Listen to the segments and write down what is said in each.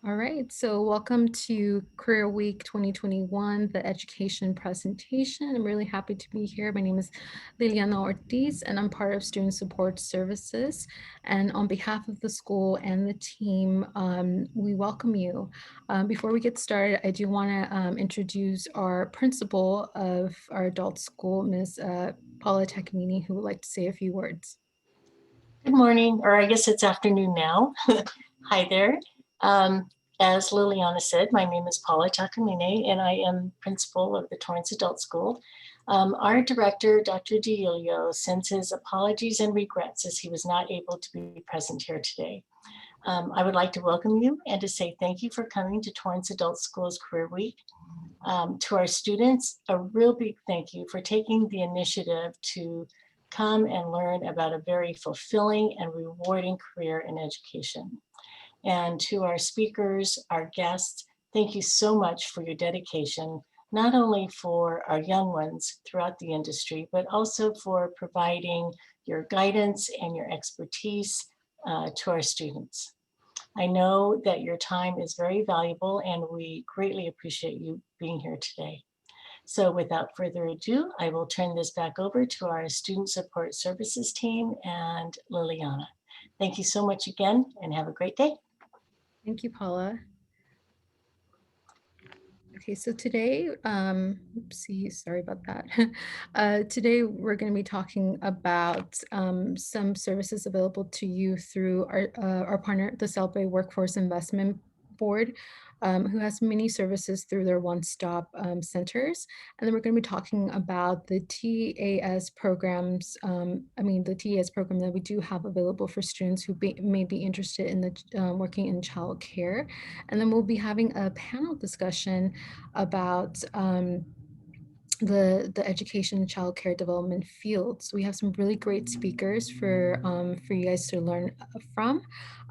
All right, so welcome to Career Week 2021, the education presentation. I'm really happy to be here. My name is Liliana Ortiz, and I'm part of Student Support Services. And on behalf of the school and the team, we welcome you. Before we get started, I do want to introduce our principal of our adult school, Ms. Paula Takamini, who would like to say a few words. Good morning, or I guess it's afternoon now. Hi there. As Liliana said, my name is Paula Takamine, and I am principal of the Torrance Adult School. Our director, Dr. DiIulio, sends his apologies and regrets as he was not able to be present here today. I would like to welcome you and to say thank you for coming to Torrance Adult School's Career Week. To our students, a real big thank you for taking the initiative to come and learn about a very fulfilling and rewarding career in education. And to our speakers, our guests, thank you so much for your dedication, not only for our young ones throughout the industry, but also for providing your guidance and your expertise to our students. I know that your time is very valuable and we greatly appreciate you being here today. So without further ado, I will turn this back over to our Student Support Services team and Liliana. Thank you so much again and have a great day. Thank you, Paula. Okay, so today, oopsie, sorry about that. Today, we're going to be talking about some services available to you through our partner, the South Bay Workforce Investment Board, who has many services through their one-stop centers. And then we're going to be talking about the TAS programs, the TAS program that we do have available for students who may be interested in the working in childcare. And then we'll be having a panel discussion about the education and child care development fields. We have some really great speakers for you guys to learn from.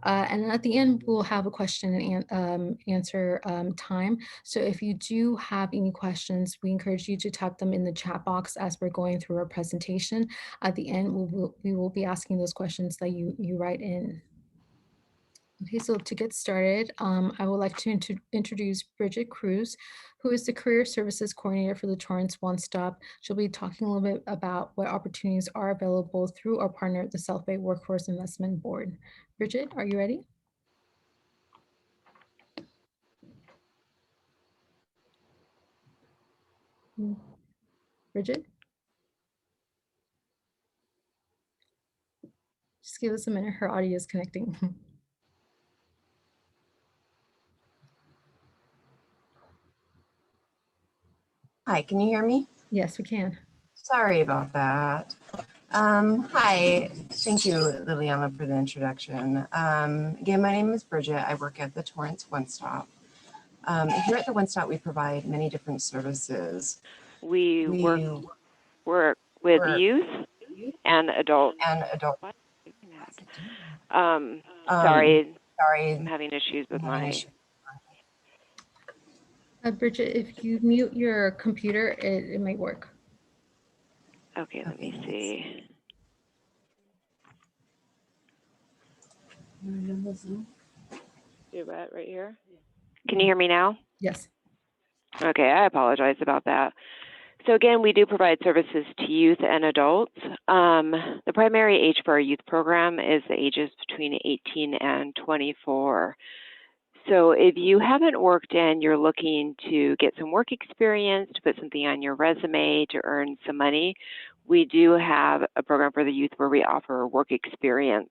And then at the end, we'll have a question and answer time. So if you do have any questions, we encourage you to type them in the chat box as we're going through our presentation. At the end, we will be asking those questions that you write in. Okay, so to get started, I would like to introduce Bridget Cruz, who is the Career Services Coordinator for the Torrance One Stop. She'll be talking a little bit about what opportunities are available through our partner, the South Bay Workforce Investment Board. Bridget, are you ready? Bridget? Just give us a minute, her audio is connecting. Hi, can you hear me? Yes, we can. Sorry about that. Hi, thank you, Liliana, for the introduction. Again, my name is Bridget. I work at the Torrance One Stop. Here at the One Stop, we provide many different services. We work with youth and adults. Sorry, I'm having issues with my. Bridget, if you mute your computer, it might work. Okay, let me see. Do what right here? Can you hear me now? Yes. Okay, I apologize about that. So again, we do provide services to youth and adults. The primary age for our youth program is the ages between 18 and 24. So if you haven't worked and you're looking to get some work experience, to put something on your resume, to earn some money, we do have a program for the youth where we offer work experience.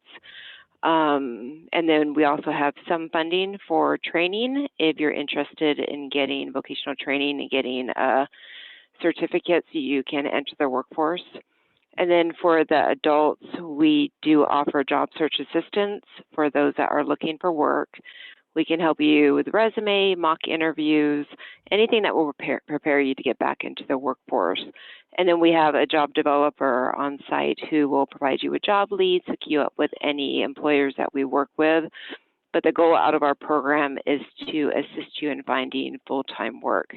And then we also have some funding for training if you're interested in getting vocational training and getting a certificate so you can enter the workforce. And then for the adults, we do offer job search assistance for those that are looking for work. We can help you with resume, mock interviews, anything that will prepare you to get back into the workforce. And then we have a job developer on site who will provide you with job leads, hook you up with any employers that we work with. But the goal out of our program is to assist you in finding full-time work.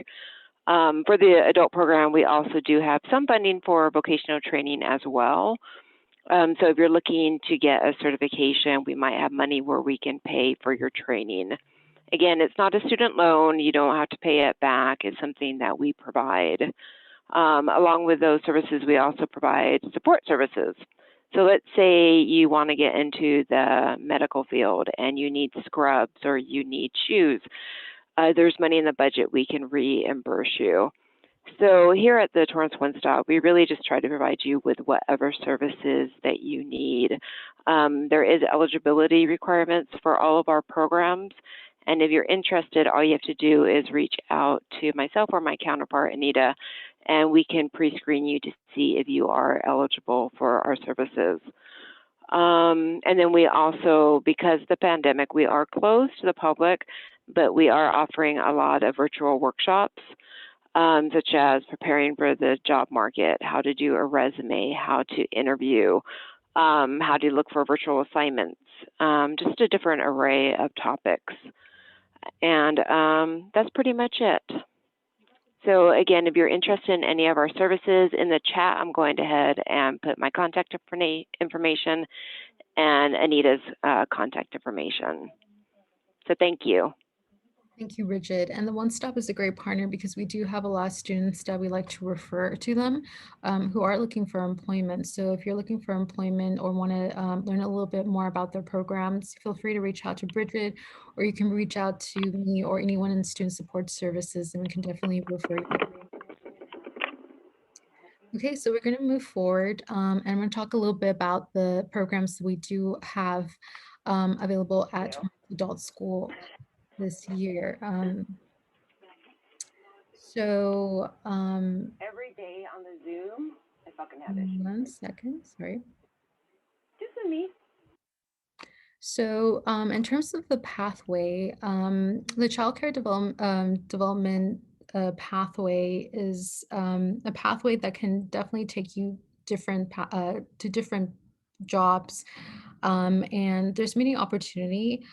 For the adult program, we also do have some funding for vocational training as well. So if you're looking to get a certification, we might have money where we can pay for your training. Again, it's not a student loan. You don't have to pay it back. It's something that we provide. Along with those services, we also provide support services. So let's say you want to get into the medical field and you need scrubs or you need shoes. There's money in the budget, we can reimburse you. So here at the Torrance One Stop, we really just try to provide you with whatever services that you need. There is eligibility requirements for all of our programs. And if you're interested, all you have to do is reach out to myself or my counterpart, Anita, and we can pre-screen you to see if you are eligible for our services. And then we also, because of the pandemic, we are closed to the public, but we are offering a lot of virtual workshops, such as preparing for the job market, how to do a resume, how to interview, how to look for virtual assignments, just a different array of topics. And that's pretty much it. So again, if you're interested in any of our services, in the chat, I'm going to head and put my contact information and Anita's contact information. So thank you. Thank you, Bridget. And the One Stop is a great partner because we do have a lot of students that we like to refer to them who are looking for employment. So if you're looking for employment or want to learn a little bit more about their programs, feel free to reach out to Bridget, or you can reach out to me or anyone in Student Support Services, and we can definitely refer you. Okay, so we're going to move forward and I'm going to talk a little bit about the programs that we do have available at Torrance Adult School this year. Every day on the Zoom, I fucking have issues. 1 second, sorry. Just with me. So in terms of the pathway, the childcare development pathway is a pathway that can definitely take you to different jobs, and there's many opportunity.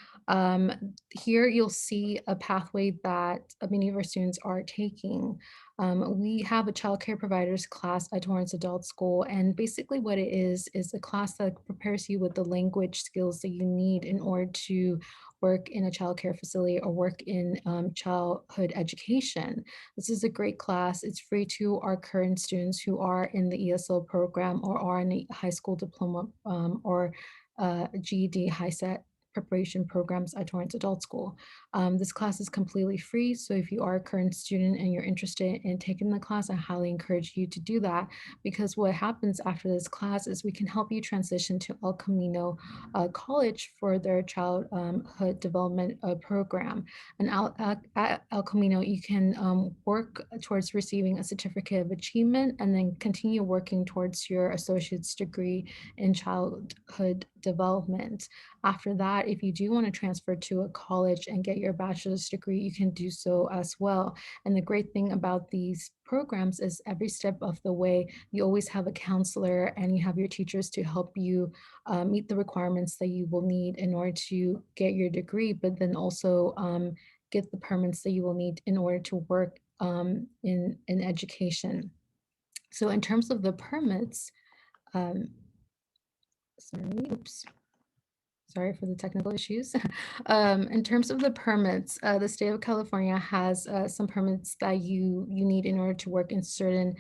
Here you'll see a pathway that many of our students are taking. We have a childcare providers class at Torrance Adult School, and basically what it is a class that prepares you with the language skills that you need in order to work in a childcare facility or work in childhood education. This is a great class. It's free to our current students who are in the ESL program or are in a high school diploma or GED high set preparation programs at Torrance Adult School. This class is completely free, so if you are a current student and you're interested in taking the class, I highly encourage you to do that, because what happens after this class is we can help you transition to El Camino College for their childhood development program. And at El Camino, you can work towards receiving a certificate of achievement and then continue working towards your associate's degree in childhood development. After that, if you do want to transfer to a college and get your bachelor's degree, you can do so as well. And the great thing about these programs is every step of the way, you always have a counselor and you have your teachers to help you meet the requirements that you will need in order to get your degree, but then also get the permits that you will need in order to work in education. So in terms of the permits, sorry for the technical issues. In terms of the permits, the state of California has some permits that you need in order to work in certain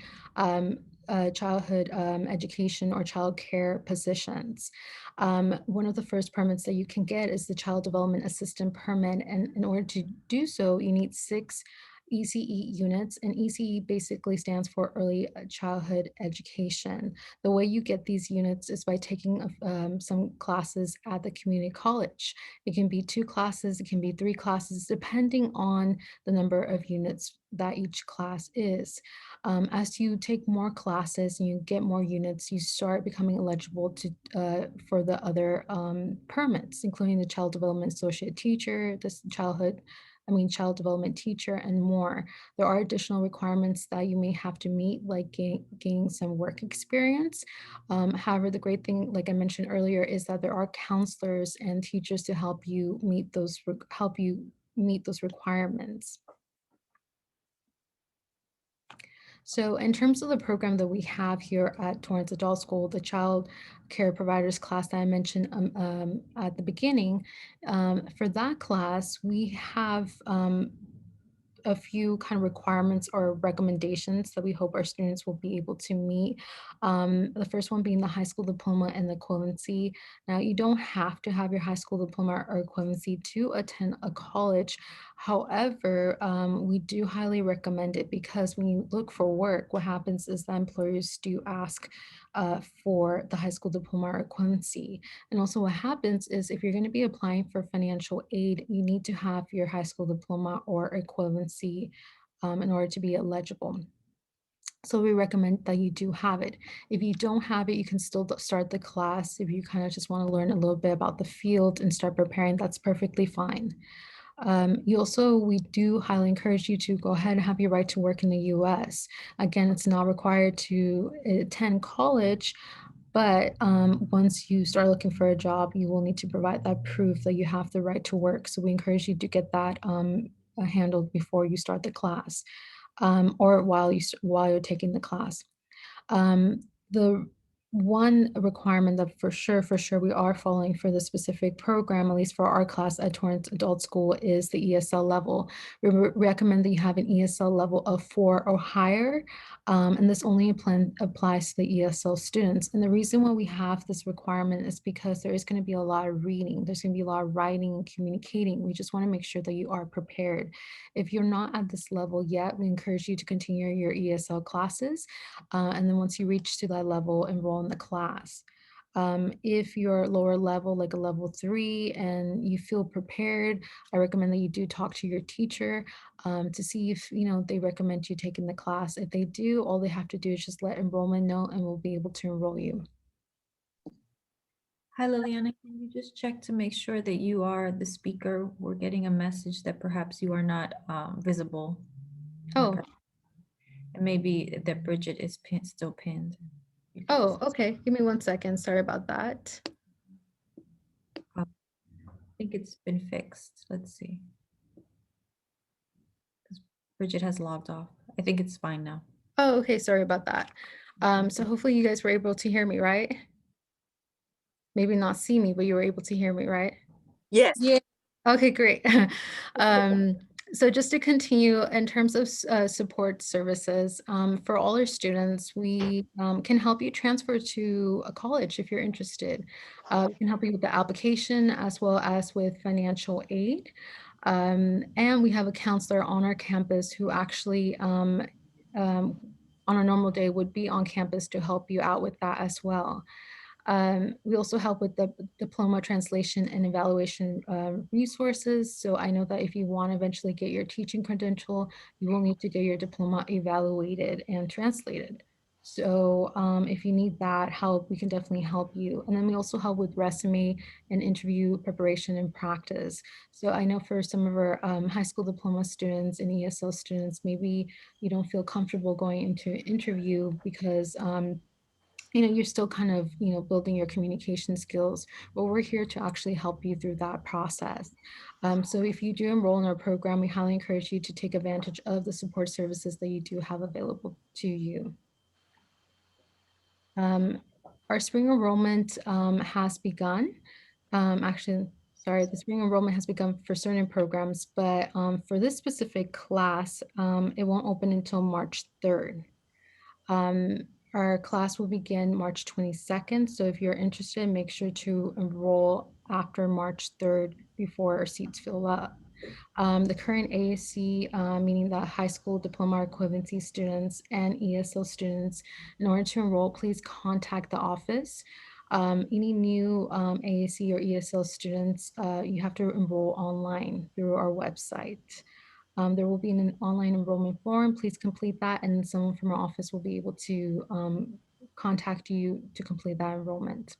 childhood education or child care positions. One of the first permits that you can get is the Child Development Assistant permit. And in order to do so, you need 6 ECE units, and ECE basically stands for Early Childhood Education. The way you get these units is by taking some classes at the community college. It can be 2 classes, it can be 3 classes, depending on the number of units that each class is. As you take more classes and you get more units, you start becoming eligible to for the other permits, including the Child Development Associate Teacher, the Child Development Teacher, and more. There are additional requirements that you may have to meet, like gaining some work experience. However, the great thing, like I mentioned earlier, is that there are counselors and teachers to help you meet those requirements. So in terms of the program that we have here at Torrance Adult School, the Child Care Providers class that I mentioned at the beginning, for that class, we have a few kind of requirements or recommendations that we hope our students will be able to meet. The first one being the high school diploma and the equivalency. Now, you don't have to have your high school diploma or equivalency to attend a college. However, we do highly recommend it because when you look for work, what happens is that employers do ask for the high school diploma or equivalency. And also what happens is if you're going to be applying for financial aid, you need to have your high school diploma or equivalency in order to be eligible. So we recommend that you do have it. If you don't have it, you can still start the class. If you kind of just want to learn a little bit about the field and start preparing, that's perfectly fine. We do highly encourage you to go ahead and have your right to work in the US. Again, it's not required to attend college, but once you start looking for a job, you will need to provide that proof that you have the right to work. So we encourage you to get that handled before you start the class or while you're taking the class. The one requirement that for sure we are following for the specific program, at least for our class at Torrance Adult School, is the ESL level. We recommend that you have an ESL level of 4 or higher, and this only applies to the ESL students. And the reason why we have this requirement is because there is going to be a lot of reading, there's going to be a lot of writing and communicating. We just want to make sure that you are prepared. If you're not at this level yet, we encourage you to continue your ESL classes. And then once you reach to that level, enroll in the class. If you're lower level, like a level 3, and you feel prepared, I recommend that you do talk to your teacher to see if they recommend you taking the class. If they do, all they have to do is just let enrollment know, and we'll be able to enroll you. Hi, Liliana. Can you just check to make sure that you are the speaker? We're getting a message that perhaps you are not visible. Oh, And maybe that Bridget is still pinned. oh, okay. Give me 1 second. Sorry about that. I think it's been fixed. Let's see. 'Cause Bridget has logged off. I think it's fine now. Oh, okay. Sorry about that. So hopefully you guys were able to hear me, right? Maybe not see me, but you were able to hear me, right? Yes. Yeah. Okay, great. So just to continue in terms of support services, for all our students, we can help you transfer to a college if you're interested. We can help you with the application as well as with financial aid. And we have a counselor on our campus who actually on a normal day would be on campus to help you out with that as well. We also help with the diploma translation and evaluation resources. So I know that if you want to eventually get your teaching credential, you will need to get your diploma evaluated and translated. So if you need that help, we can definitely help you. And then we also help with resume and interview preparation and practice. So I know for some of our high school diploma students and ESL students, maybe you don't feel comfortable going into an interview because you're still kind of, building your communication skills, but we're here to actually help you through that process. So if you do enroll in our program, we highly encourage you to take advantage of the support services that you do have available to you. Our spring enrollment has begun. The spring enrollment has begun for certain programs, but for this specific class, it won't open until March 3rd. Our class will begin March 22nd. So if you're interested, make sure to enroll after March 3rd before our seats fill up. The current AAC, meaning the high school diploma equivalency students and ESL students, in order to enroll, please contact the office. Any new AAC or ESL students, you have to enroll online through our website. There will be an online enrollment form. Please complete that, and someone from our office will be able to contact you to complete that enrollment.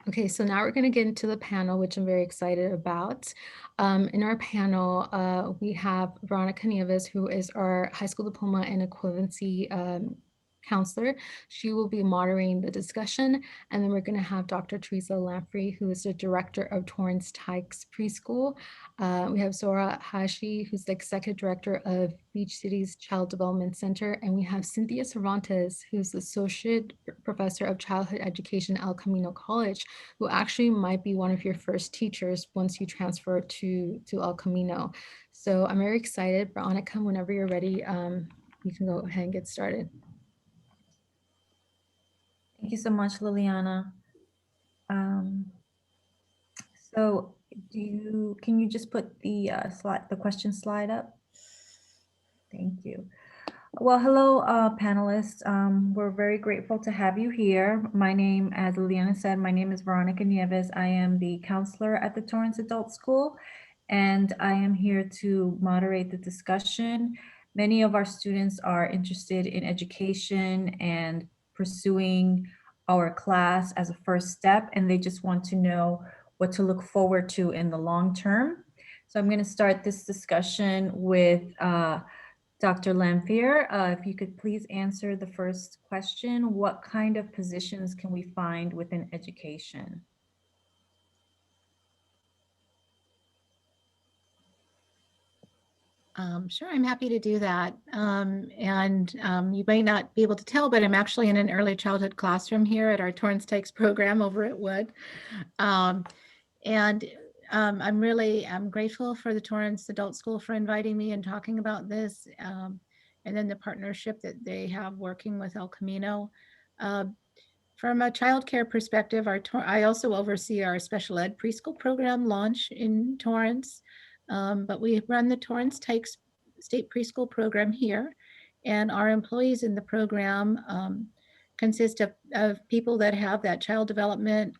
Okay, so now we're going to get into the panel, which I'm very excited about. In our panel, we have Veronica Nieves, who is our high school diploma and equivalency counselor. She will be moderating the discussion. And then we're going to have Dr. Teresa Lamprey, who is the director of Torrance Tykes Preschool. We have Zora Hashi, who's the executive director of Beach Cities Child Development Center. And we have Cynthia Cervantes, who's the associate professor of childhood education at El Camino College, who actually might be one of your first teachers once you transfer to El Camino. So I'm very excited. Veronica, whenever you're ready, you can go ahead and get started. Thank you so much, Liliana. So can you just put the the question slide up? Thank you. Well, hello, panelists. We're very grateful to have you here. My name, as Liliana said, my name is Veronica Nieves. I am the counselor at the Torrance Adult School, and I am here to moderate the discussion. Many of our students are interested in education and pursuing our class as a first step, and they just want to know what to look forward to in the long term. So I'm going to start this discussion with Dr. Lamphere. If you could please answer the first question, what kind of positions can we find within education? Sure, I'm happy to do that. You might not be able to tell, but I'm actually in an early childhood classroom here at our Torrance Tykes program over at Wood. I'm grateful for the Torrance Adult School for inviting me and talking about this, and then the partnership that they have working with El Camino. From a childcare perspective, I also oversee our special ed preschool program launch in Torrance. But we run the Torrance Tykes State Preschool program here, and our employees in the program consist of people that have that child development,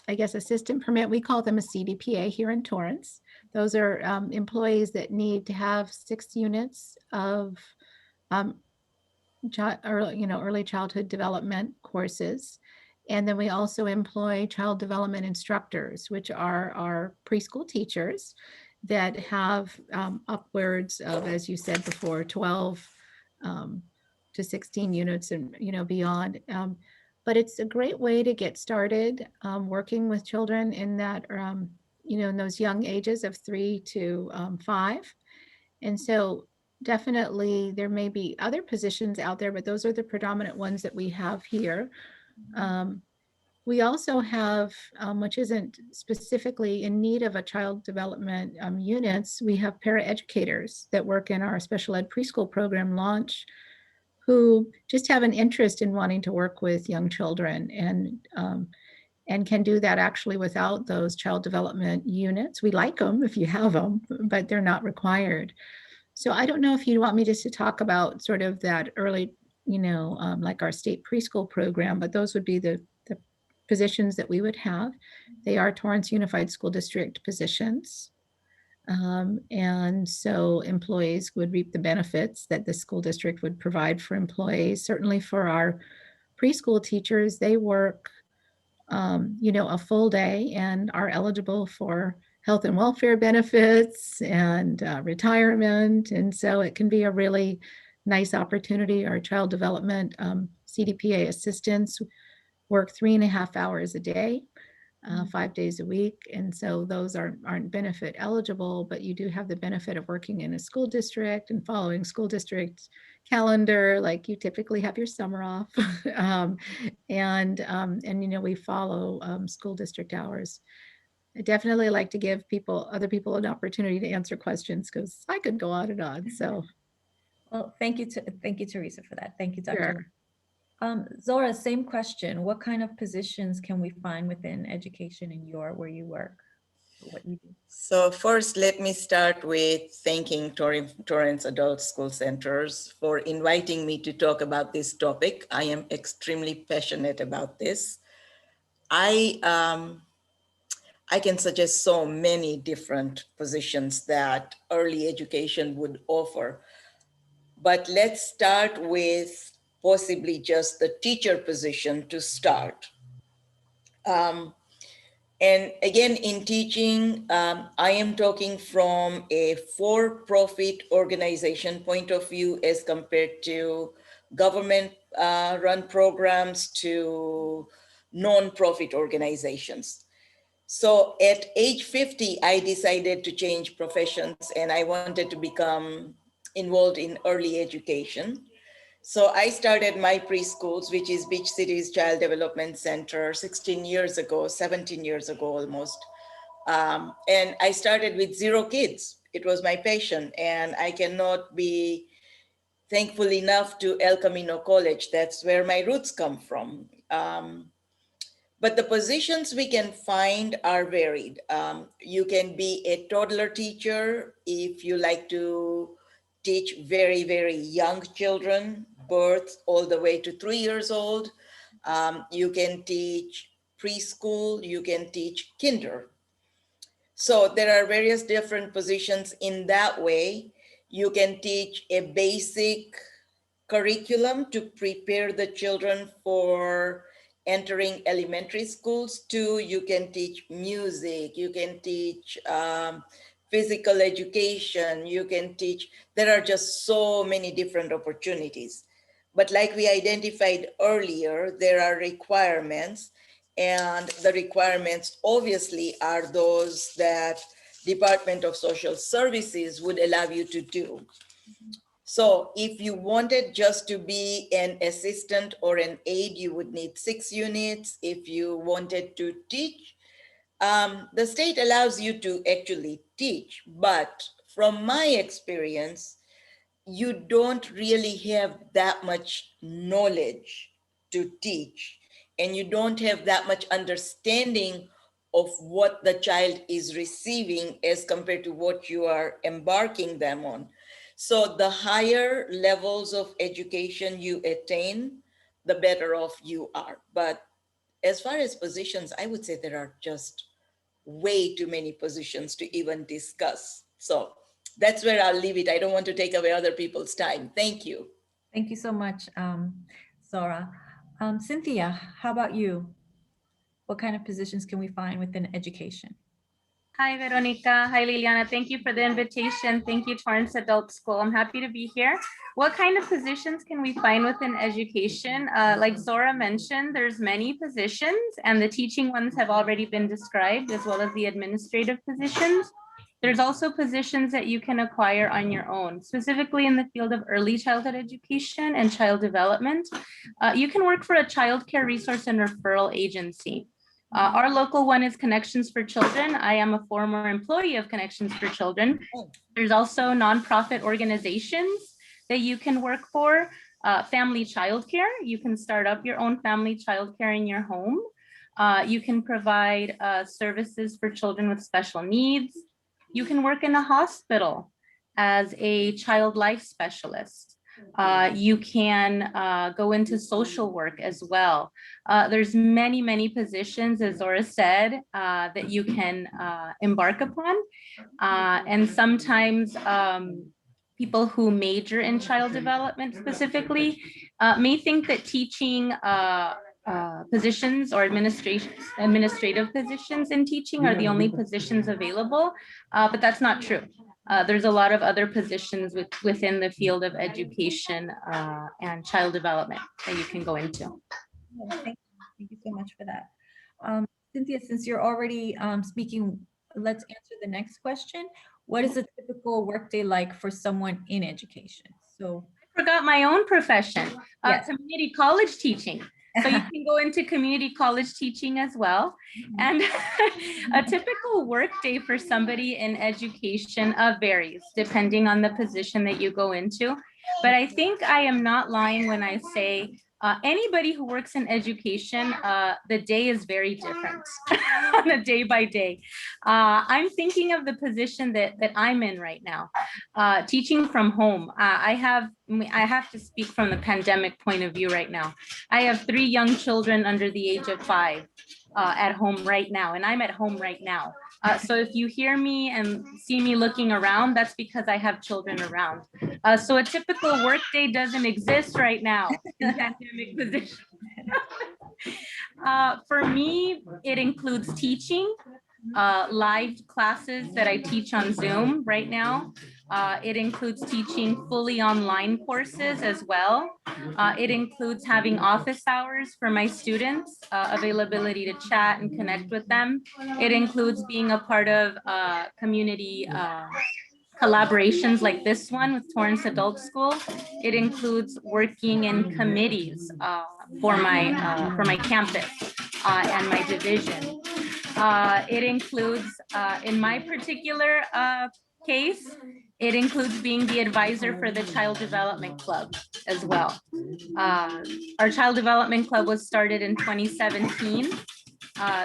I guess, assistant permit. We call them a CDPA here in Torrance. Those are employees that need to have 6 units of early childhood development courses. And then we also employ child development instructors, which are our preschool teachers that have upwards of, as you said before, 12 to 16 units and beyond. But it's a great way to get started working with children in that, in those young ages of 3 to 5. And so definitely there may be other positions out there, but those are the predominant ones that we have here. We also have, which isn't specifically in need of a child development units, we have paraeducators that work in our special ed preschool program launch who just have an interest in wanting to work with young children and can do that actually without those child development units. We like them if you have them, but they're not required. So I don't know if you want me just to talk about sort of that early, like our state preschool program, but those would be the positions that we would have. They are Torrance Unified School District positions. And so employees would reap the benefits that the school district would provide for employees. Certainly for our preschool teachers, they work, a full day and are eligible for health and welfare benefits and retirement. And so it can be a really nice opportunity. Our child development CDPA assistants work 3.5 hours a day, 5 days a week. And so those aren't benefit eligible, but you do have the benefit of working in a school district and following school district calendar, like you typically have your summer off. We follow school district hours. I definitely like to give other people an opportunity to answer questions because I could go on and on. So, well, thank you, Teresa, for that. Thank you, Dr. Sure. Zora, same question. What kind of positions can we find within education where you work, or what you do? So first, let me start with thanking Torrance Adult School Centers for inviting me to talk about this topic. I am extremely passionate about this. I can suggest so many different positions that early education would offer. But let's start with possibly just the teacher position to start. And again, in teaching, I am talking from a for-profit organization point of view as compared to government run programs to non-profit organizations. So at age 50, I decided to change professions and I wanted to become involved in early education. So I started my preschools, which is Beach Cities Child Development Center 16 years ago, 17 years ago almost. And I started with 0 kids. It was my passion, and I cannot be thankful enough to El Camino College. That's where my roots come from. But the positions we can find are varied. You can be a toddler teacher if you like to teach very, very young children, birth all the way to 3 years old. You can teach preschool, you can teach kinder. So there are various different positions in that way. You can teach a basic curriculum to prepare the children for entering elementary schools. Too, you can teach music, you can teach physical education, you can teach, there are just so many different opportunities. But like we identified earlier, there are requirements, and the requirements obviously are those that Department of Social Services would allow you to do. So if you wanted just to be an assistant or an aide, you would need 6 units. If you wanted to teach, the state allows you to actually teach. But from my experience, you don't really have that much knowledge to teach, and you don't have that much understanding of what the child is receiving as compared to what you are embarking them on. So the higher levels of education you attain, the better off you are. But as far as positions, I would say there are just way too many positions to even discuss. So that's where I'll leave it. I don't want to take away other people's time. Thank you. Thank you so much, Zora. Cynthia, how about you? What kind of positions can we find within education? Hi, Veronica. Hi, Liliana. Thank you for the invitation. Thank you, Torrance Adult School. I'm happy to be here. What kind of positions can we find within education? Like Zora mentioned, there's many positions, and the teaching ones have already been described, as well as the administrative positions. There's also positions that you can acquire on your own, specifically in the field of early childhood education and child development. You can work for a child care resource and referral agency. Our local one is Connections for Children. I am a former employee of Connections for Children. There's also nonprofit organizations that you can work for. Family childcare, you can start up your own family childcare in your home. You can provide services for children with special needs. You can work in a hospital as a child life specialist. You can go into social work as well. There's many positions, as Zora said, that you can embark upon. And sometimes people who major in child development specifically may think that teaching positions or administrative positions in teaching are the only positions available, but that's not true. There's a lot of other positions within the field of education and child development that you can go into. Thank you so much for that. Cynthia, since you're already speaking, let's answer the next question. What is a typical workday like for someone in education? So I forgot my own profession, yes. Community college teaching. So you can go into community college teaching as well. And a typical work day for somebody in education varies depending on the position that you go into. But I think I am not lying when I say anybody who works in education, the day is very different on a day by day. I'm thinking of the position that I'm in right now, teaching from home. I have to speak from the pandemic point of view right now. I have 3 young children under the age of 5 at home right now, and I'm at home right now. So if you hear me and see me looking around, that's because I have children around. So a typical work day doesn't exist right now in pandemic position. For me, it includes teaching, live classes that I teach on Zoom right now. It includes teaching fully online courses as well. It includes having office hours for my students, availability to chat and connect with them. It includes being a part of community collaborations like this one with Torrance Adult School. It includes working in committees for my campus and my division. It includes, in my particular case, it includes being the advisor for the Child Development Club as well. Our Child Development Club was started in 2017.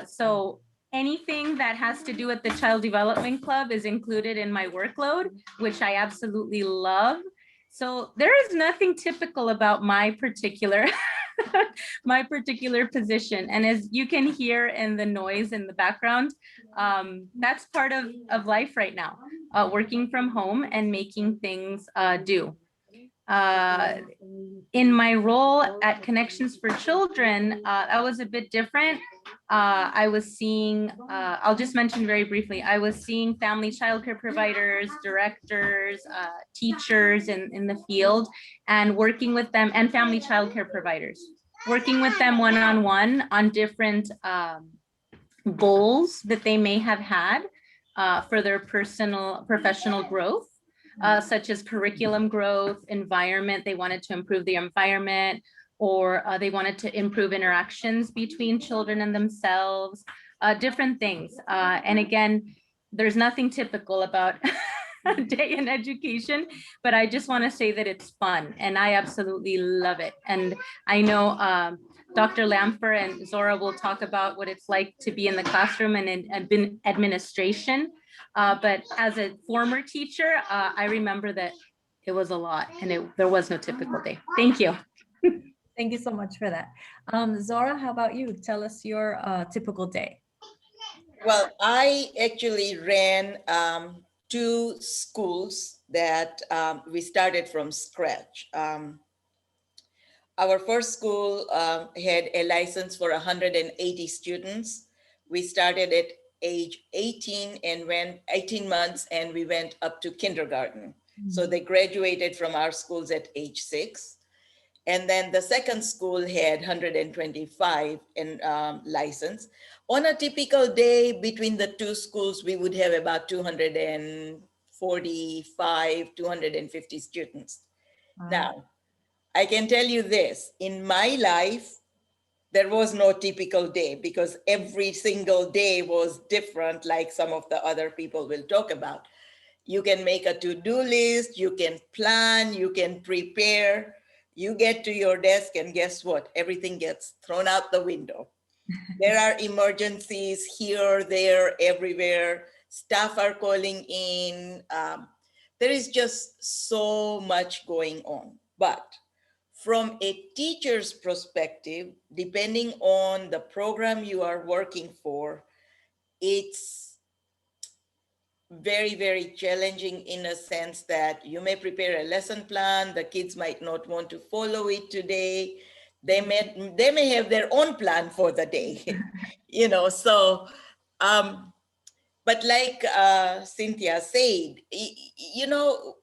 So anything that has to do with the Child Development Club is included in my workload, which I absolutely love. So there is nothing typical about my particular my particular position. And as you can hear in the noise in the background, that's part of life right now, working from home and making things do. In my role at Connections for Children, that was a bit different. I was seeing, I'll just mention very briefly, I was seeing family childcare providers, directors, teachers in the field, and working with them, and family childcare providers, working with them one-on-one on different goals that they may have had for their professional growth. Such as curriculum growth, environment, they wanted to improve the environment, or they wanted to improve interactions between children and themselves, different things. And again, there's nothing typical about a day in education, but I just want to say that it's fun and I absolutely love it. And I know Dr. Lamfer and Zora will talk about what it's like to be in the classroom and in administration. But as a former teacher, I remember that it was a lot and there was no typical day. Thank you. Thank you so much for that. Zora, how about you? Tell us your typical day. Well, I actually ran 2 schools that we started from scratch. Our first school had a license for 180 students. We started at age 18 and went 18 months, and we went up to kindergarten. So they graduated from our schools at age 6. And then the second school had 125 in license. On a typical day between the 2 schools, we would have about 245, 250 students. Wow. Now, I can tell you this, in my life, there was no typical day because every single day was different, like some of the other people will talk about. You can make a to-do list, you can plan, you can prepare, you get to your desk and guess what? Everything gets thrown out the window. There are emergencies here, there, everywhere. Staff are calling in. There is just so much going on. But from a teacher's perspective, depending on the program you are working for, it's very, very challenging in a sense that you may prepare a lesson plan, the kids might not want to follow it today. They may have their own plan for the day, you know, so, but like Cynthia said, you know,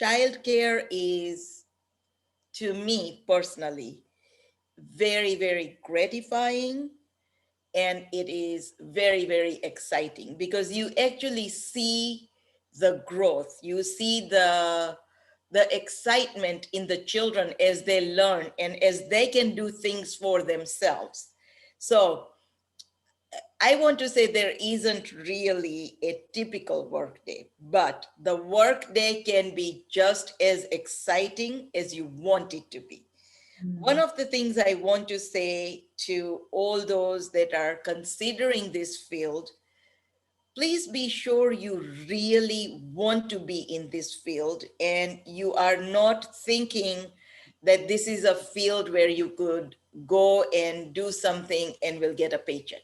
childcare is, to me personally, very, very gratifying. And it is very, very exciting because you actually see the growth. You see the excitement in the children as they learn and as they can do things for themselves. So I want to say there isn't really a typical workday, but the workday can be just as exciting as you want it to be. One of the things I want to say to all those that are considering this field, please be sure you really want to be in this field and you are not thinking that this is a field where you could go and do something and will get a paycheck.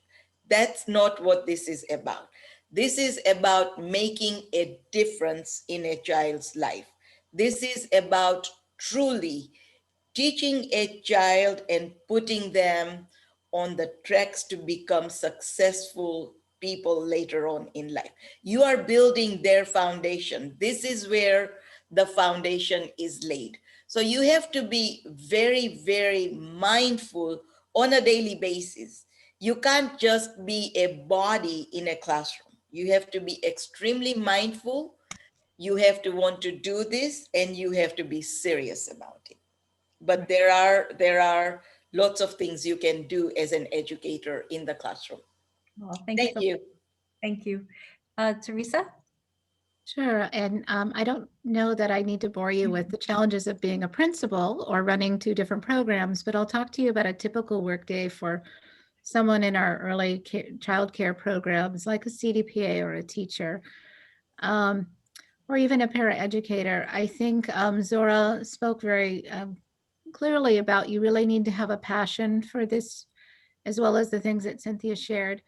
That's not what this is about. This is about making a difference in a child's life. This is about truly teaching a child and putting them on the tracks to become successful people later on in life. You are building their foundation. This is where the foundation is laid. So you have to be very, very mindful on a daily basis. You can't just be a body in a classroom. You have to be extremely mindful. You have to want to do this, and you have to be serious about it. But there are lots of things you can do as an educator in the classroom. Well, thank Thank so you. Thank you. Teresa? Sure. And I don't know that I need to bore you with the challenges of being a principal or running two different programs, but I'll talk to you about a typical workday for someone in our early child care programs, like a CDPA or a teacher, or even a paraeducator. I think Zora spoke very clearly about you really need to have a passion for this, as well as the things that Cynthia shared.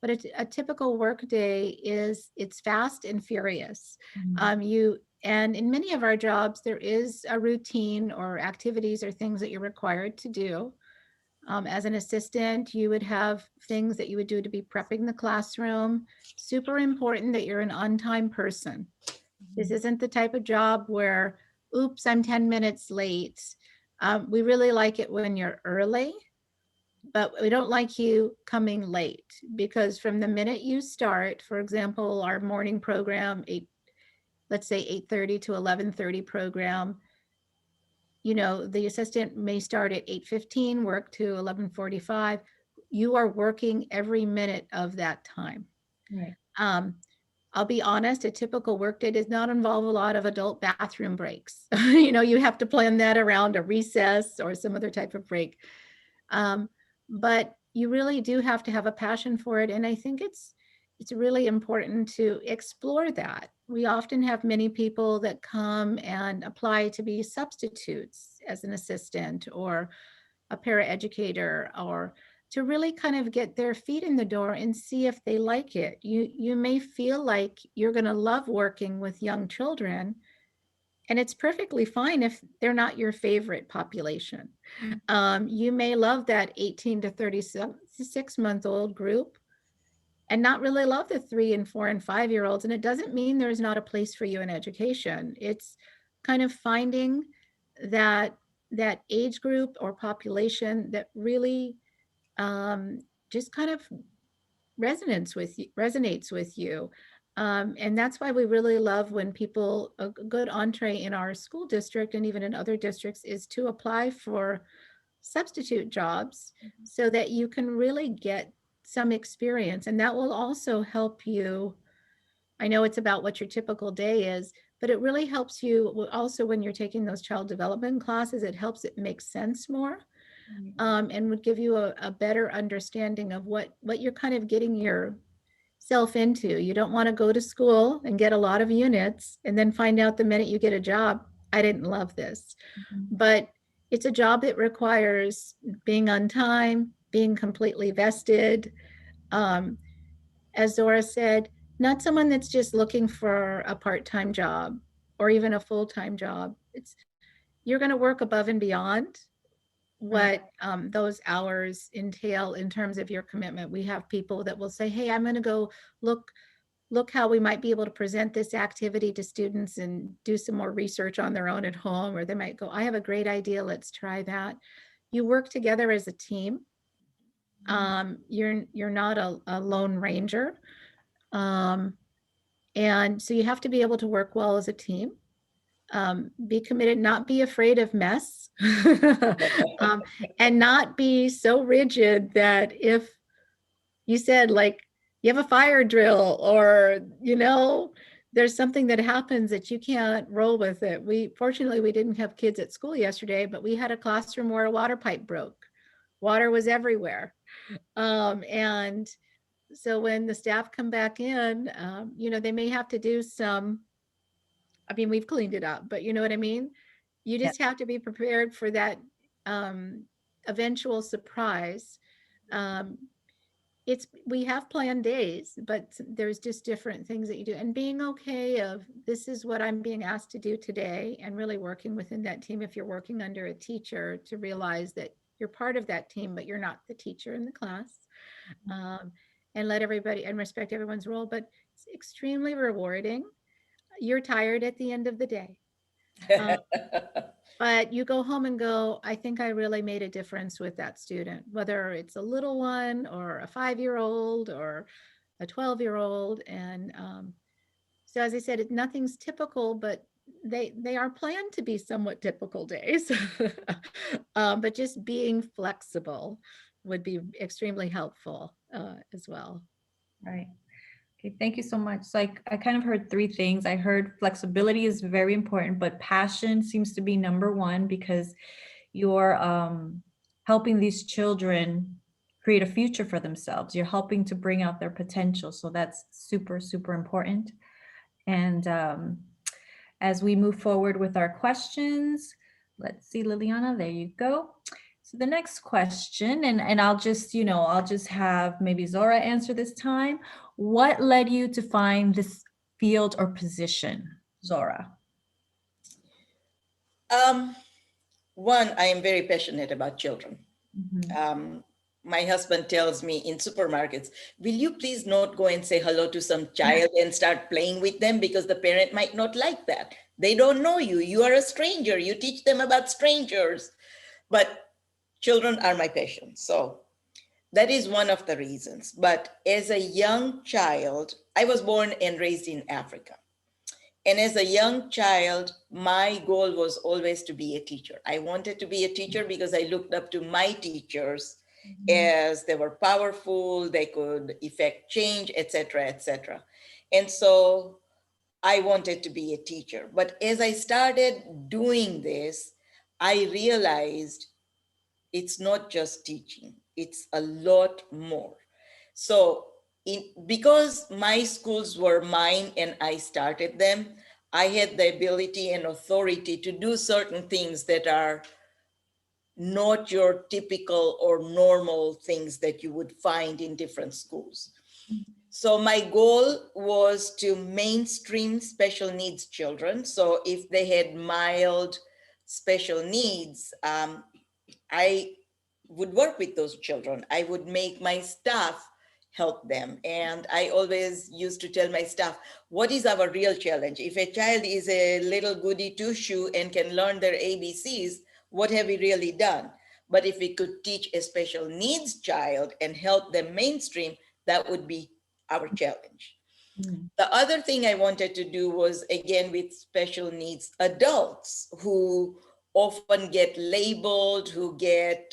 But a typical work day it's fast and furious. And in many of our jobs, there is a routine or activities or things that you're required to do. As an assistant, you would have things that you would do to be prepping the classroom. Super important that you're an on-time person. This isn't the type of job where, oops, I'm 10 minutes late. We really like it when you're early, but we don't like you coming late, because from the minute you start, for example, our morning program, let's say 8:30 to 11:30 program, the assistant may start at 8:15, work to 11:45. You are working every minute of that time. Right. I'll be honest, a typical workday does not involve a lot of adult bathroom breaks. You have to plan that around a recess or some other type of break. But you really do have to have a passion for it. And I think it's really important to explore that. We often have many people that come and apply to be substitutes as an assistant or a paraeducator, or to really kind of get their feet in the door and see if they like it. You may feel like you're going to love working with young children, and it's perfectly fine if they're not your favorite population. You may love that 18 to 36-month-old group and not really love the 3 and 4 and 5-year-olds. And it doesn't mean there's not a place for you in education. It's kind of finding that age group or population that really just kind of resonates with you. And that's why we really love when people, a good entree in our school district and even in other districts, is to apply for substitute jobs so that you can really get some experience. And that will also help you. I know it's about what your typical day is, but it really helps you also when you're taking those child development classes. It helps it make sense more, and would give you a better understanding of what you're kind of getting yourself into. You don't want to go to school and get a lot of units and then find out the minute you get a job, I didn't love this. But it's a job that requires being on time, being completely vested. As Zora said, not someone that's just looking for a part-time job or even a full-time job. You're going to work above and beyond what those hours entail in terms of your commitment. We have people that will say, hey, I'm going to go look how we might be able to present this activity to students and do some more research on their own at home. Or they might go, I have a great idea, let's try that. You work together as a team. You're not a lone ranger. And so you have to be able to work well as a team. Be committed, not be afraid of mess, and not be so rigid that if you said, like, you have a fire drill or, there's something that happens that you can't roll with it. Fortunately, we didn't have kids at school yesterday, but we had a classroom where a water pipe broke. Water was everywhere. And so when the staff come back in, they may have to do some, we've cleaned it up, but you know what I mean? You just have to be prepared for that eventual surprise. We have planned days, but there's just different things that you do, and being okay of, this is what I'm being asked to do today, and really working within that team. If you're working under a teacher, to realize that you're part of that team, but you're not the teacher in the class. And let everybody and respect everyone's role, but it's extremely rewarding. You're tired at the end of the day. But you go home and go, I think I really made a difference with that student, whether it's a little one or a 5-year-old or a 12-year-old. And so as I said, nothing's typical, but they are planned to be somewhat typical days. But just being flexible would be extremely helpful as well. Right. Okay, thank you so much. So I kind of heard three things. I heard flexibility is very important, but passion seems to be number one because you're helping these children create a future for themselves. You're helping to bring out their potential. So that's super, super important. And as we move forward with our questions, let's see, Liliana, there you go. So the next question, and I'll just, I'll just have maybe Zora answer this time. What led you to find this field or position, Zora? One, I am very passionate about children. Mhm. My husband tells me in supermarkets, will you please not go and say hello to some child and start playing with them because the parent might not like that. They don't know you. You are a stranger. You teach them about strangers. But children are my passion. So that is one of the reasons. But as a young child, I was born and raised in Africa. And as a young child, my goal was always to be a teacher. I wanted to be a teacher because I looked up to my teachers as they were powerful, they could effect change, etc., etc. And so I wanted to be a teacher. But as I started doing this, I realized it's not just teaching, it's a lot more. So because my schools were mine and I started them, I had the ability and authority to do certain things that are not your typical or normal things that you would find in different schools. So my goal was to mainstream special needs children. So if they had mild special needs, I would work with those children. I would make my staff help them. And I always used to tell my staff, what is our real challenge? If a child is a little goody two-shoe and can learn their ABCs, what have we really done? But if we could teach a special needs child and help them mainstream, that would be our challenge. The other thing I wanted to do was, again, with special needs adults who often get labeled, who don't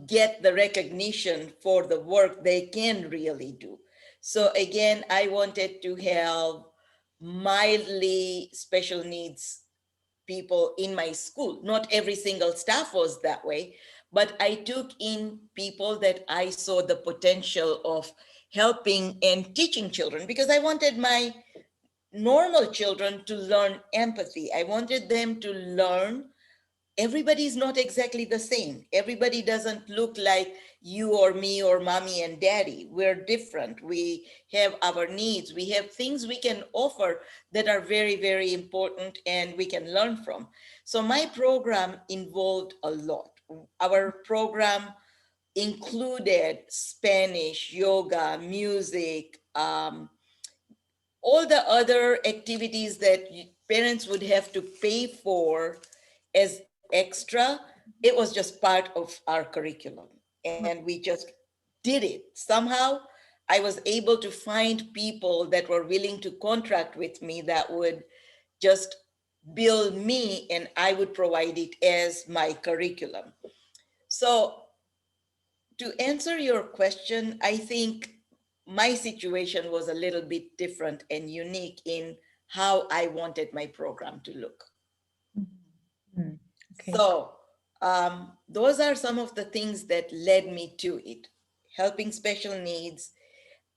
get the recognition for the work they can really do. So again, I wanted to have mildly special needs people in my school. Not every single staff was that way, but I took in people that I saw the potential of helping and teaching children, because I wanted my normal children to learn empathy. I wanted them to learn everybody is not exactly the same. Everybody doesn't look like you or me or mommy and daddy. We're different. We have our needs. We have things we can offer that are very, very important and we can learn from. So my program involved a lot. Our program included Spanish, yoga, music, all the other activities that parents would have to pay for as extra. It was just part of our curriculum and we just did it. Somehow I was able to find people that were willing to contract with me that would just bill me and I would provide it as my curriculum. So to answer your question, I think my situation was a little bit different and unique in how I wanted my program to look. Okay. So those are some of the things that led me to it. Helping special needs.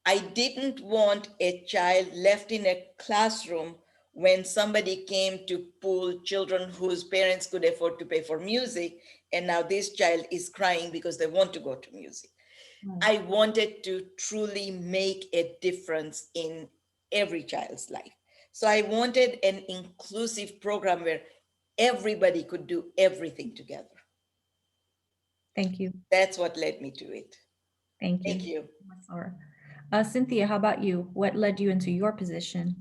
I didn't want a child left in a classroom when somebody came to pull children whose parents could afford to pay for music, and now this child is crying because they want to go to music. I wanted to truly make a difference in every child's life. So I wanted an inclusive program where everybody could do everything together. Thank you. That's what led me to it. Thank you. Thank you. Ms. Sora. Cynthia, how about you? What led you into your position?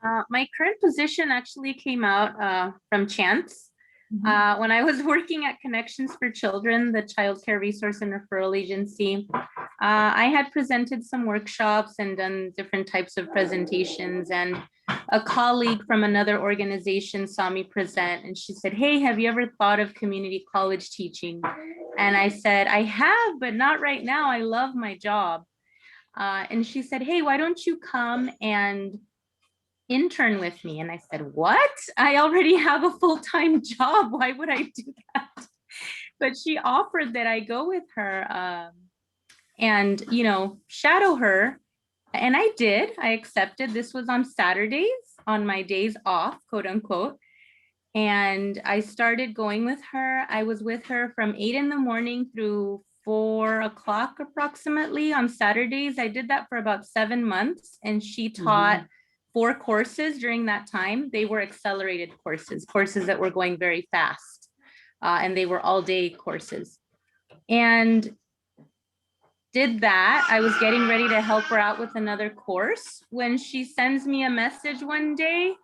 My current position actually came out from chance. When I was working at Connections for Children, the child care resource and referral agency, I had presented some workshops and done different types of presentations, and a colleague from another organization saw me present and she said, "Hey, have you ever thought of community college teaching?" And I said, "I have, but not right now. I love my job." And she said, "Hey, why don't you come and intern with me?" And I said, "What? I already have a full-time job. Why would I do that?" But she offered that I go with her and, you know, shadow her. And I did. I accepted. This was on Saturdays, on my days off, quote unquote. And I started going with her. I was with her from 8 in the morning through 4 o'clock approximately on Saturdays. I did that for about 7 months, and she taught 4 courses during that time. They were accelerated courses, courses that were going very fast, and they were all-day courses. And did that. I was getting ready to help her out with another course when she sends me a message one day.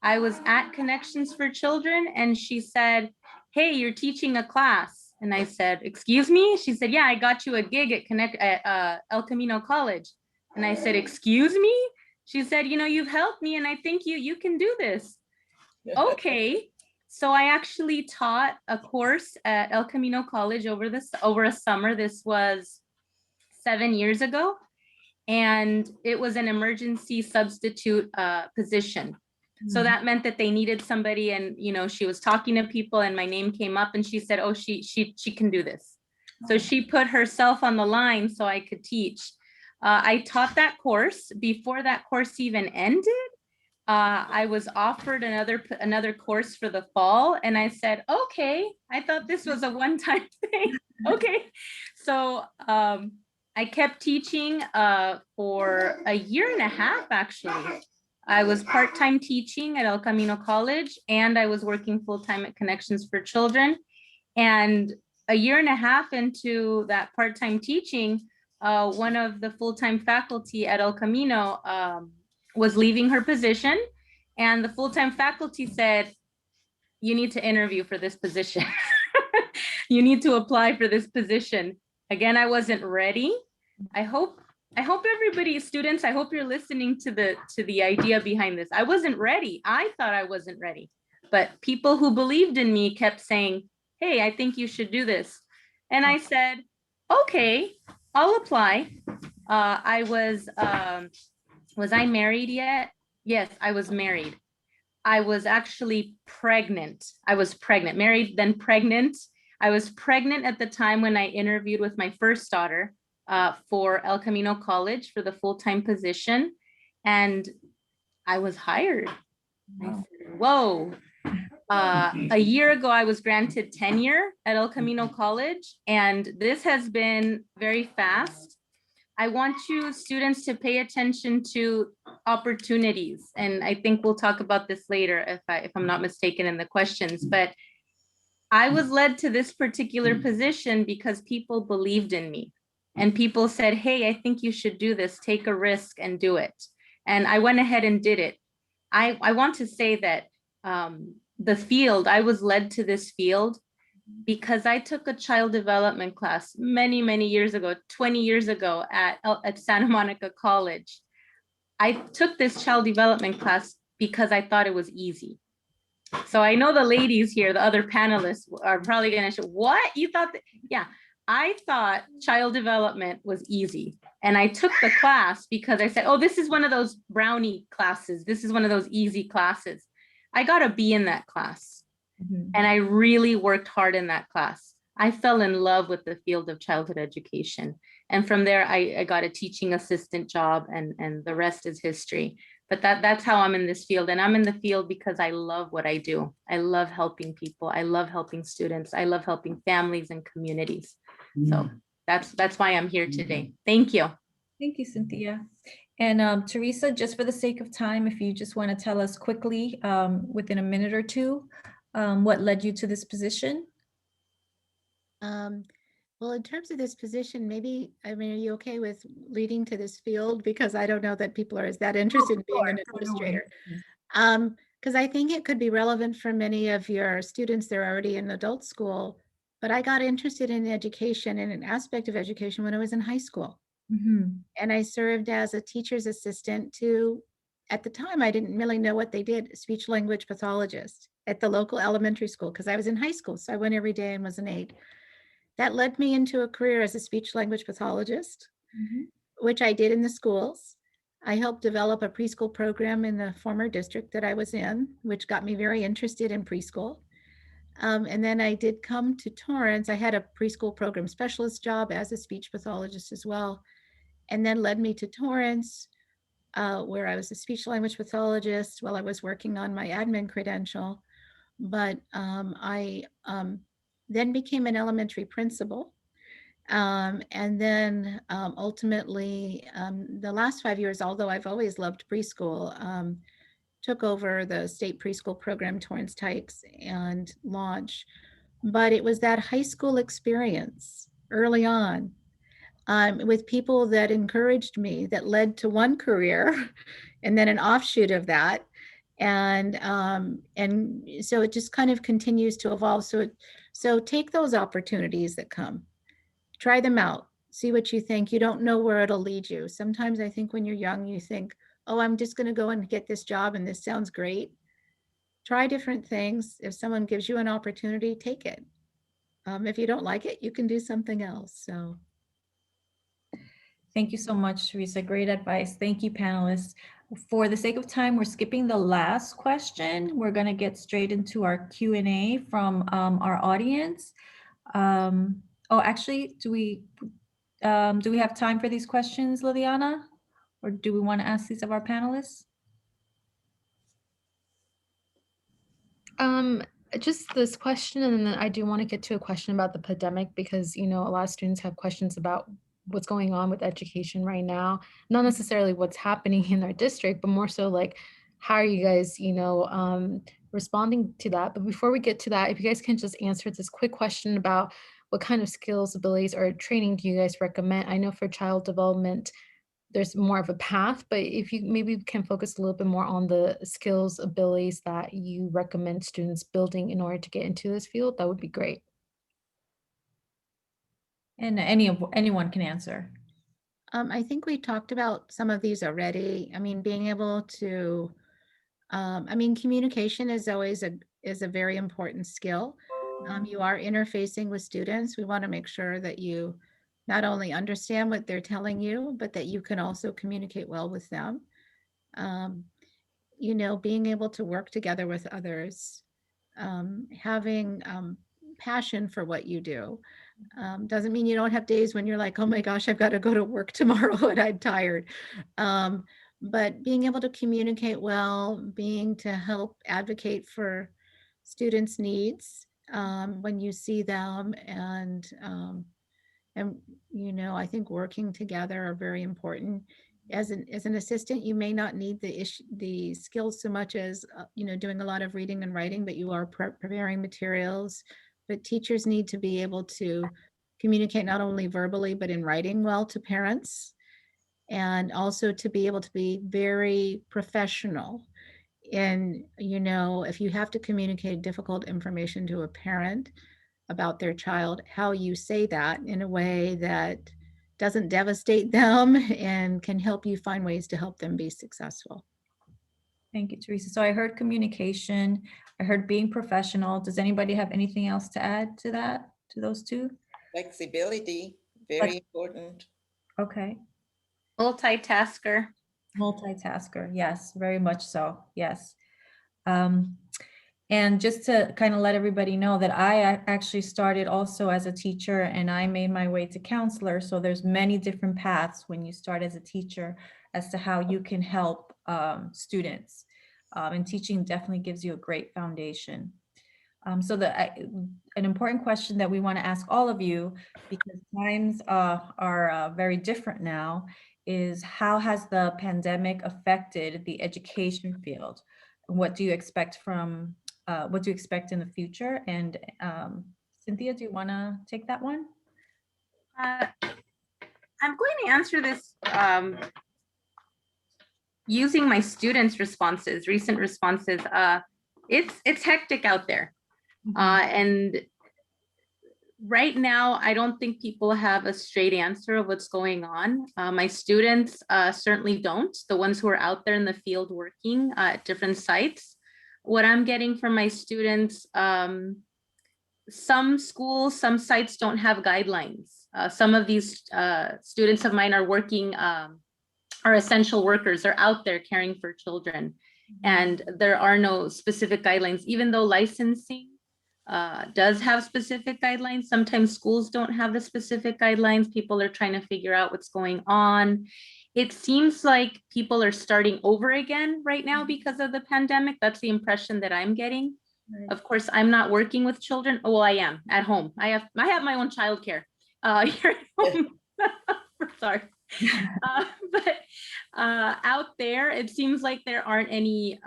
I was at Connections for Children and she said, "Hey, you're teaching a class." And I said, "Excuse me?" She said, "Yeah, I got you a gig at El Camino College." And I said, "Excuse me?" She said, "You know, you've helped me and I think you can do this." Okay. So I actually taught a course at El Camino College over a summer. This was 7 years ago, and it was an emergency substitute position. So that meant that they needed somebody, and you know, she was talking to people and my name came up and she said, "Oh, she can do this." So she put herself on the line so I could teach. I taught that course. Before that course even ended, I was offered another course for the fall, and I said, "Okay." I thought this was a one-time thing. Okay. So I kept teaching for a year and a half, actually. I was part-time teaching at El Camino College, and I was working full-time at Connections for Children. And a year and a half into that part-time teaching, one of the full-time faculty at El Camino was leaving her position, and the full-time faculty said, "You need to interview for this position." "You need to apply for this position." Again, I wasn't ready. I hope everybody, students, I hope you're listening to the idea behind this. I wasn't ready. I thought I wasn't ready, but people who believed in me kept saying, "Hey, I think you should do this." And I said, "Okay, I'll apply." Was I married yet? Yes, I was married. I was actually pregnant. I was pregnant, married, then pregnant. I was pregnant at the time when I interviewed with my first daughter for El Camino College for the full-time position. And I was hired. I said, "Whoa." A year ago, I was granted tenure at El Camino College, and this has been very fast. I want you students to pay attention to opportunities. And I think we'll talk about this later if I'm not mistaken in the questions, but I was led to this particular position because people believed in me and people said, "Hey, I think you should do this, take a risk and do it." And I went ahead and did it. I want to say that the field, I was led to this field because I took a child development class many, many years ago, 20 years ago at Santa Monica College. I took this child development class because I thought it was easy. So I know the ladies here, the other panelists are probably gonna say, "What? You thought that?" Yeah, I thought child development was easy. And I took the class because I said, "Oh, this is one of those brownie classes. This is one of those easy classes." I got a B in that class. And I really worked hard in that class. I fell in love with the field of childhood education. And from there, I got a teaching assistant job, and the rest is history. But that's how I'm in this field. And I'm in the field because I love what I do. I love helping people. I love helping students. I love helping families and communities. So that's why I'm here today. Thank you. Thank you, Cynthia. And Teresa, just for the sake of time, if you just want to tell us quickly, within a minute or two, what led you to this position? Well, in terms of this position, maybe, I mean, are you okay with leading to this field? Because I don't know that people are as that interested in being an Sure. No administrator. worries. Because I think it could be relevant for many of your students that are already in adult school. But I got interested in education and an aspect of education when I was in high school. Mhm. And I served as a teacher's assistant to, at the time, I didn't really know what they did, speech language pathologist at the local elementary school, because I was in high school. So I went every day and was an aide. That led me into a career as a speech language pathologist, Mhm. which I did in the schools. I helped develop a preschool program in the former district that I was in, which got me very interested in preschool. And then I did come to Torrance. I had a preschool program specialist job as a speech pathologist as well, and then led me to Torrance, where I was a speech language pathologist while I was working on my admin credential. But I then became an elementary principal. And then ultimately, the last 5 years, although I've always loved preschool, took over the state preschool program, Torrance Tykes, and launch. But it was that high school experience early on with people that encouraged me that led to one career and then an offshoot of that. And so it just kind of continues to evolve. So take those opportunities that come, try them out, see what you think. You don't know where it'll lead you. Sometimes I think when you're young, you think, oh, I'm just going to go and get this job and this sounds great. Try different things. If someone gives you an opportunity, take it. If you don't like it, you can do something else. So. Thank you so much, Teresa. Great advice. Thank you, panelists. For the sake of time, we're skipping the last question. We're going to get straight into our Q&A from our audience. Oh, actually, do we have time for these questions, Liliana? Or do we want to ask these of our panelists? Just this question, and then I do want to get to a question about the pandemic because, you know, a lot of students have questions about what's going on with education right now. Not necessarily what's happening in our district, but more so like, how are you guys, you know, responding to that? But before we get to that, if you guys can just answer this quick question about what kind of skills, abilities, or training do you guys recommend? I know for child development, there's more of a path, but if you maybe can focus a little bit more on the skills, abilities that you recommend students building in order to get into this field, that would be great. And anyone can answer. I think we talked about some of these already. I mean, being able to, I mean, communication is always a very important skill. You are interfacing with students. We want to make sure that you not only understand what they're telling you, but that you can also communicate well with them. You know, being able to work together with others, having passion for what you do. Doesn't mean you don't have days when you're like, oh my gosh, I've got to go to work tomorrow and I'm tired. But being able to communicate well, being to help advocate for students' needs when you see them, and you know, I think working together are very important. As an assistant, you may not need the skills so much as you know, doing a lot of reading and writing, but you are preparing materials. But teachers need to be able to communicate not only verbally but in writing well to parents, and also to be able to be very professional. And you know, if you have to communicate difficult information to a parent about their child, how you say that in a way that doesn't devastate them and can help you find ways to help them be successful. Thank you, Teresa. So I heard communication, I heard being professional. Does anybody have anything else to add to that, to those two? Flexibility, very important. Okay. Multitasker. Multitasker, yes, very much so, yes. And just to kind of let everybody know that I actually started also as a teacher and I made my way to counselor. So there's many different paths when you start as a teacher as to how you can help students. And teaching definitely gives you a great foundation. So an important question that we want to ask all of you, because times are very different now, is how has the pandemic affected the education field? What do you expect from, what do you expect in the future? And Cynthia, do you want to take that one? I'm going to answer this using my students' responses, recent responses. It's hectic out there. And right now, I don't think people have a straight answer of what's going on. My students certainly don't, the ones who are out there in the field working at different sites. What I'm getting from my students, some schools, some sites don't have guidelines. Some of these students of mine are working, are essential workers. They're out there caring for children. And there are no specific guidelines, even though licensing does have specific guidelines. Sometimes schools don't have the specific guidelines. People are trying to figure out what's going on. It seems like people are starting over again right now because of the pandemic. That's the impression that I'm getting. Right. Of course, I'm not working with children. Oh, well, I am at home. I have my own childcare here at home. Sorry. But out there, it seems like there aren't any,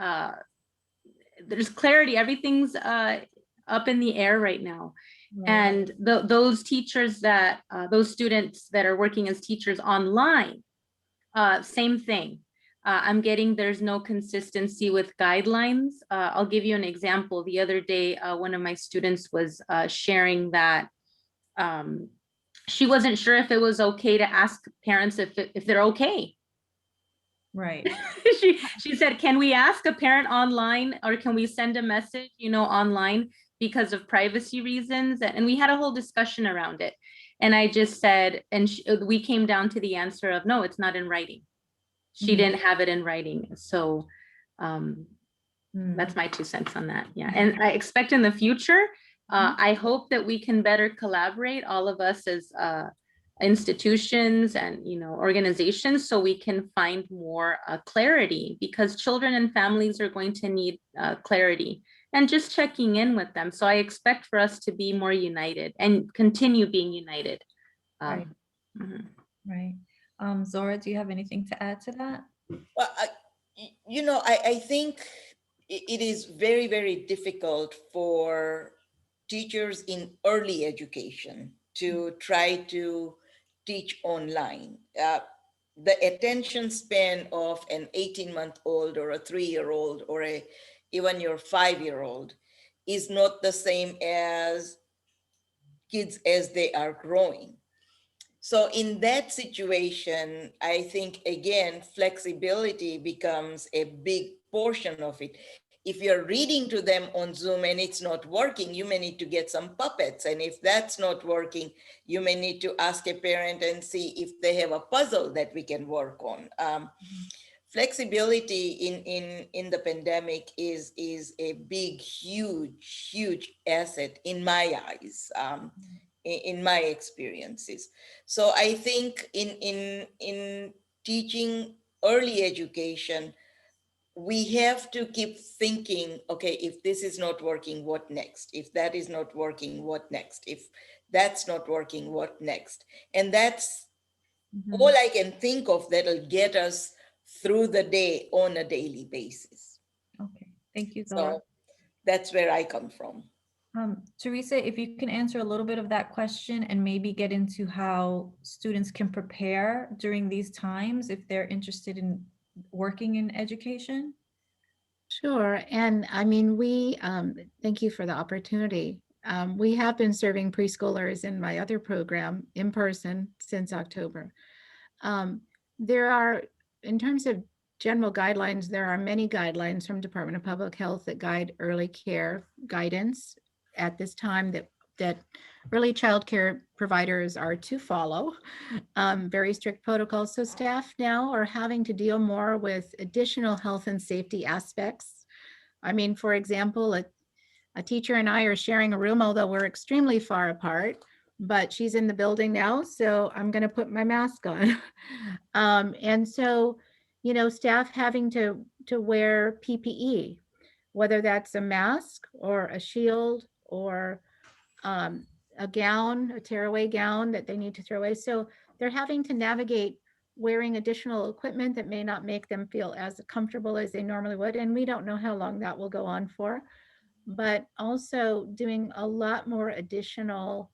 there's clarity. Everything's up in the air right now. Right. And those teachers that, those students that are working as teachers online, same thing. I'm getting there's no consistency with guidelines. I'll give you an example. The other day, one of my students was sharing that she wasn't sure if it was okay to ask parents if they're okay. Right. She said, can we ask a parent online, or can we send a message, online because of privacy reasons? And we had a whole discussion around it. And I just said, and we came down to the answer of, no, it's not in writing. She didn't have it in writing. So that's my 2 cents on that. Yeah. And I expect in the future, I hope that we can better collaborate, all of us as institutions and organizations, so we can find more clarity, because children and families are going to need clarity and just checking in with them. So I expect for us to be more united and continue being united. Right. Right. Zora, do you have anything to add to that? Well, I think it is very, very difficult for teachers in early education to try to teach online. The attention span of an 18-month-old or a 3-year-old or even your 5-year-old is not the same as kids as they are growing. So in that situation, I think, again, flexibility becomes a big portion of it. If you're reading to them on Zoom and it's not working, you may need to get some puppets. And if that's not working, you may need to ask a parent and see if they have a puzzle that we can work on. Flexibility in the pandemic is a big, huge asset in my eyes. In my experiences. So I think in teaching early education, we have to keep thinking, okay, if this is not working, what next? If that is not working, what next? If that's not working, what next? And that's all I can think of that'll get us through the day on a daily basis. Okay, thank you, Zora. So that's where I come from. Teresa, if you can answer a little bit of that question and maybe get into how students can prepare during these times if they're interested in working in education. Sure. And I mean, we thank you for the opportunity. We have been serving preschoolers in my other program in person since October. There are, in terms of general guidelines, there are many guidelines from Department of Public Health that guide early care guidance at this time that early child care providers are to follow, very strict protocols. So staff now are having to deal more with additional health and safety aspects. I mean, for example, a teacher and I are sharing a room, although we're extremely far apart, but she's in the building now, so I'm going to put my mask on. And so, staff having to wear PPE, whether that's a mask or a shield or a gown, a tearaway gown that they need to throw away. So they're having to navigate wearing additional equipment that may not make them feel as comfortable as they normally would. And we don't know how long that will go on for, but also doing a lot more additional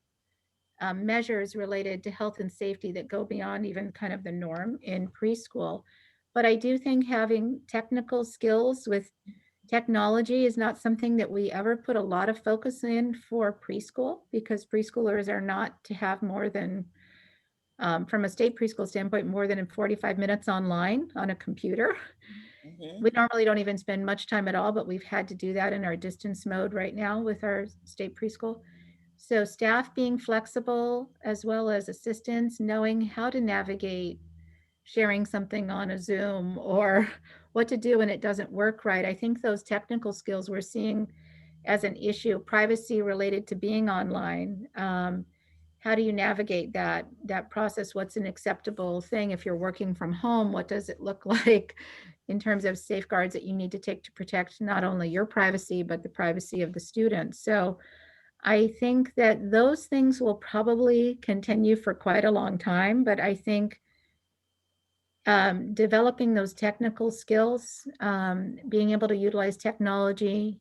measures related to health and safety that go beyond even kind of the norm in preschool. But I do think having technical skills with technology is not something that we ever put a lot of focus in for preschool, because preschoolers are not to have more than, from a state preschool standpoint, more than 45 minutes online on a computer. Mhm. We normally don't even spend much time at all, but we've had to do that in our distance mode right now with our state preschool. So staff being flexible, as well as assistants knowing how to navigate sharing something on a Zoom or what to do when it doesn't work right. I think those technical skills we're seeing as an issue, privacy related to being online. How do you navigate that process? What's an acceptable thing if you're working from home? What does it look like in terms of safeguards that you need to take to protect not only your privacy, but the privacy of the students? So I think that those things will probably continue for quite a long time, but I think developing those technical skills, being able to utilize technology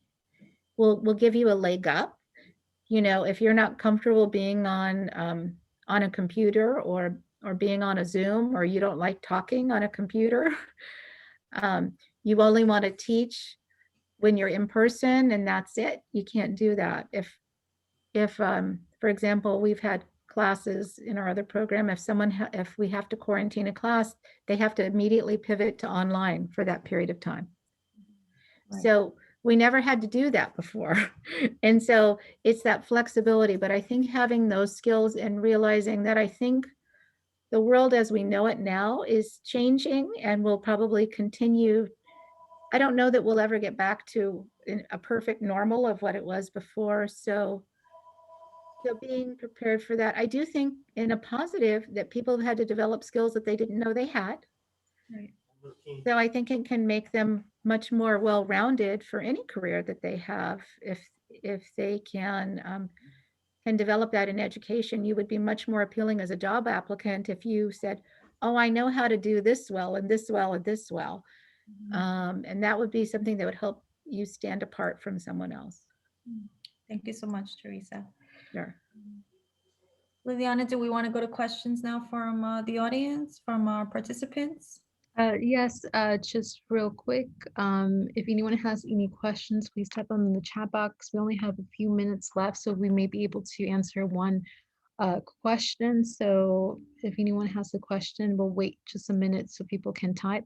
will give you a leg up. You know, if you're not comfortable being on a computer or being on a Zoom, or you don't like talking on a computer, you only want to teach when you're in person, and that's it. You can't do that. If for example, we've had classes in our other program, if we have to quarantine a class, they have to immediately pivot to online for that period of time. Right. So we never had to do that before. And so it's that flexibility, but I think having those skills and realizing that I think the world as we know it now is changing and will probably continue. I don't know that we'll ever get back to a perfect normal of what it was before. So being prepared for that, I do think in a positive that people have had to develop skills that they didn't know they had. Right. So I think it can make them much more well-rounded for any career that they have. If they can develop that in education, you would be much more appealing as a job applicant if you said, oh, I know how to do this well and this well and this well. And that would be something that would help you stand apart from someone else. Thank you so much, Teresa. Sure. Liliana, do we want to go to questions now from the audience, from our participants? Yes, just real quick, if anyone has any questions, please type them in the chat box. We only have a few minutes left, so we may be able to answer one question. So if anyone has a question, we'll wait just a minute so people can type.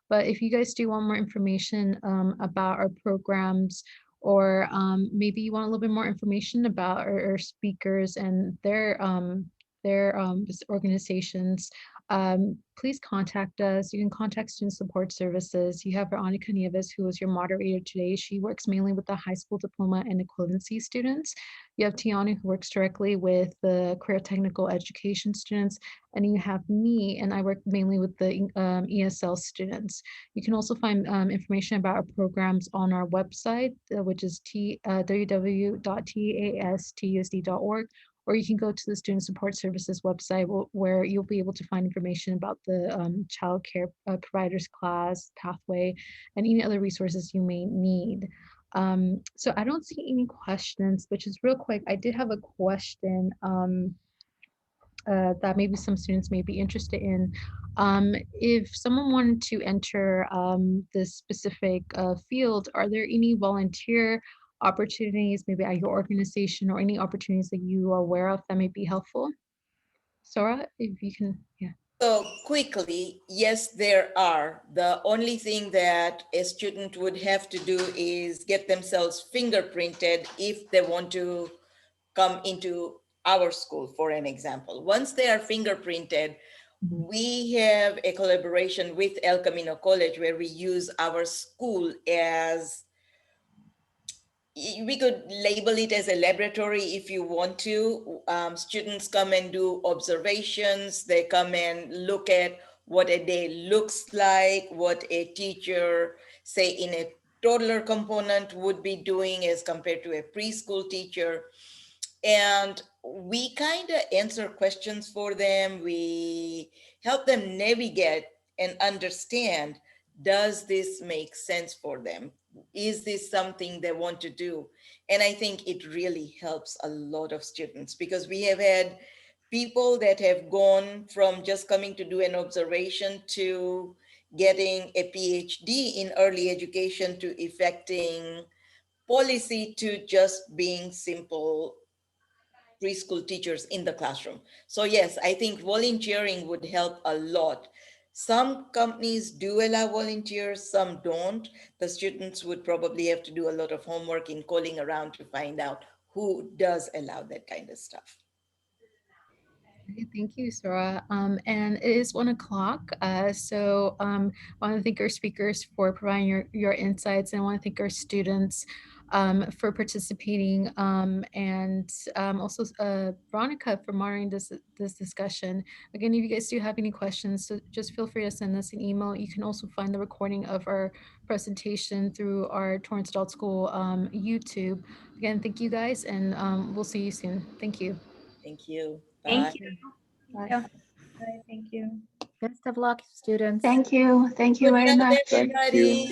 But if you guys do want more information about our programs, or maybe you want a little bit more information about our speakers and their organizations, please contact us. You can contact Student Support Services. You have Veronica Nieves, who is your moderator today. She works mainly with the high school diploma and equivalency students. You have Tiana, who works directly with the career technical education students. And you have me, and I work mainly with the ESL students. You can also find information about our programs on our website, which is www.tastusd.org. Or you can go to the Student Support Services website where you'll be able to find information about the child care providers class, pathway, and any other resources you may need. So I don't see any questions, but just real quick, I did have a question that maybe some students may be interested in. If someone wanted to enter this specific field, are there any volunteer opportunities, maybe at your organization, or any opportunities that you are aware of that may be helpful? Sora, if you can, yeah. So quickly, yes, there are. The only thing that a student would have to do is get themselves fingerprinted if they want to come into our school, for an example. Once they are fingerprinted, we have a collaboration with El Camino College where we use our school as, we could label it as a laboratory if you want to. Students come and do observations. They come and look at what a day looks like, what a teacher, say in a toddler component, would be doing as compared to a preschool teacher. And we kind of answer questions for them. We help them navigate and understand, does this make sense for them? Is this something they want to do? And I think it really helps a lot of students, because we have had people that have gone from just coming to do an observation to getting a PhD in early education to effecting policy to just being simple preschool teachers in the classroom. So yes, I think volunteering would help a lot. Some companies do allow volunteers, some don't. The students would probably have to do a lot of homework in calling around to find out who does allow that kind of stuff. Okay, thank you, Sora. And it is 1 o'clock. So I want to thank our speakers for providing your insights, and I want to thank our students for participating, and also Veronica for monitoring this discussion. Again, if you guys do have any questions, so just feel free to send us an email. You can also find the recording of our presentation through our Torrance Adult School YouTube. Again, thank you guys, and we'll see you soon. Thank you. Thank you. Thank Bye. you. Bye. Yeah. Bye, thank you. Best of luck, students. Thank you. Thank you Good very night, much. everybody.